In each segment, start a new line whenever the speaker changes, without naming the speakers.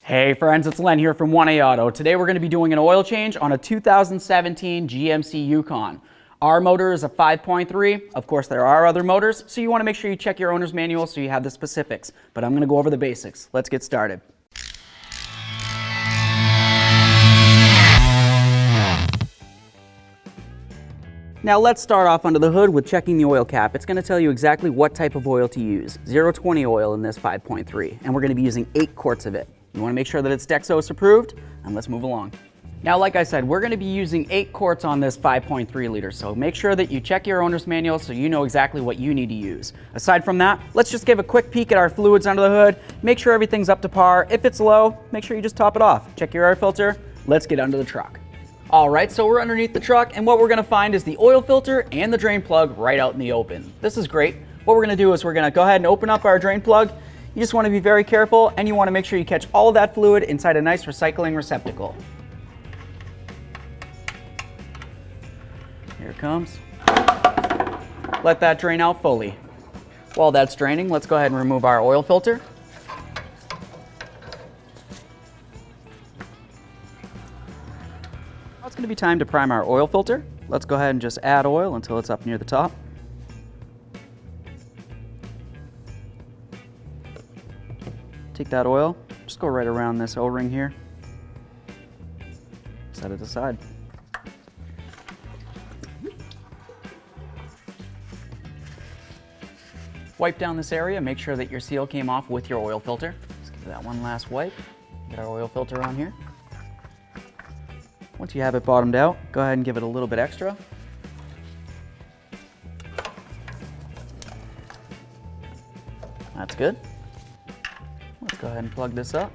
Hey friends, it's Len here from 1A Auto. Today we're going to be doing an oil change on a 2017 GMC Yukon. Our motor is a 5.3. Of course, there are other motors, so you want to make sure you check your owner's manual so you have the specifics. But I'm going to go over the basics. Let's get started. Now let's start off under the hood with checking the oil cap. It's going to tell you exactly what type of oil to use. 020 oil in this 5.3, and we're going to be using 8 quarts of it. You want to make sure that it's Dexos approved, and let's move along. Now, like I said, we're going to be using 8 quarts on this 5.3 liter, so make sure that you check your owner's manual so you know exactly what you need to use. Aside from that, let's just give a quick peek at our fluids under the hood, make sure everything's up to par. If it's low, make sure you just top it off. Check your air filter. Let's get under the truck. All right, so we're underneath the truck, and what we're gonna find is the oil filter and the drain plug right out in the open. This is great. What we're gonna do is we're gonna go ahead and open up our drain plug. You just wanna be very careful, and you wanna make sure you catch all of that fluid inside a nice recycling receptacle. Here it comes. Let that drain out fully. While that's draining, let's go ahead and remove our oil filter. It's going to be time to prime our oil filter. Let's go ahead and just add oil until it's up near the top. Take that oil, just go right around this O-ring here. Set it aside. Wipe down this area, make sure that your seal came off with your oil filter. Let's give that one last wipe. Get our oil filter on here. Once you have it bottomed out, go ahead and give it a little bit extra. That's good. Let's go ahead and plug this up.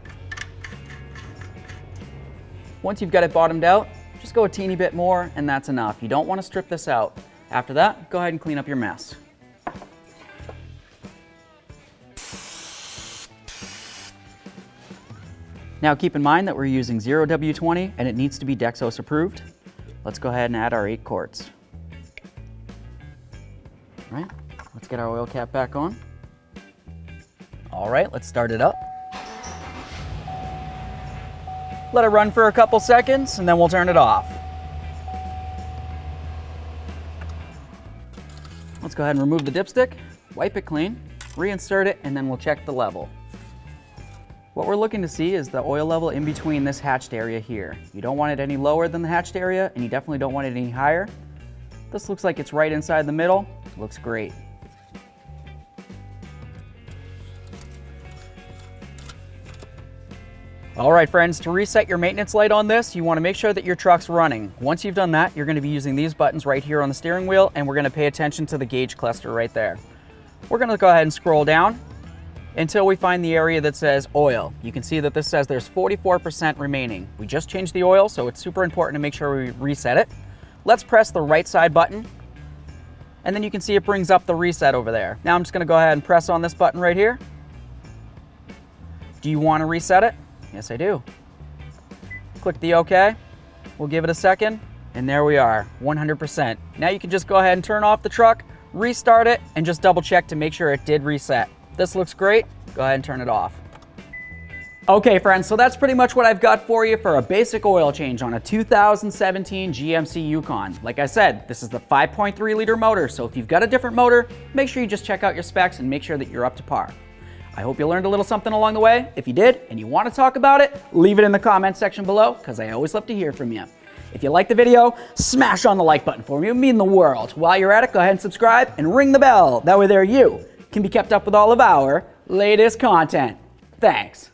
Once you've got it bottomed out, just go a teeny bit more and that's enough. You don't want to strip this out. After that, go ahead and clean up your mess. Now keep in mind that we're using 0W20 and it needs to be Dexos approved. Let's go ahead and add our 8 quarts. All right, let's get our oil cap back on. All right, let's start it up. Let it run for a couple seconds and then we'll turn it off. Let's go ahead and remove the dipstick, wipe it clean, reinsert it, and then we'll check the level. What we're looking to see is the oil level in between this hatched area here. You don't want it any lower than the hatched area, and you definitely don't want it any higher. This looks like it's right inside the middle. Looks great. All right, friends, to reset your maintenance light on this, you want to make sure that your truck's running. Once you've done that, you're going to be using these buttons right here on the steering wheel, and we're going to pay attention to the gauge cluster right there. We're going to go ahead and scroll down until we find the area that says oil. You can see that this says there's 44% remaining. We just changed the oil, so it's super important to make sure we reset it. Let's press the right side button, and then you can see it brings up the reset over there. Now I'm just gonna go ahead and press on this button right here. Do you wanna reset it? Yes, I do. Click the OK. We'll give it a second, and there we are, 100%. Now you can just go ahead and turn off the truck, restart it, and just double check to make sure it did reset. This looks great. Go ahead and turn it off. Okay, friends, so that's pretty much what I've got for you for a basic oil change on a 2017 GMC Yukon. Like I said, this is the 5.3 liter motor, so if you've got a different motor, make sure you just check out your specs and make sure that you're up to par. I hope you learned a little something along the way. If you did and you want to talk about it, leave it in the comment section below because I always love to hear from you. If you like the video, smash on the like button for me. It would mean the world. While you're at it, go ahead and subscribe and ring the bell. That way there you can be kept up with all of our latest content. Thanks.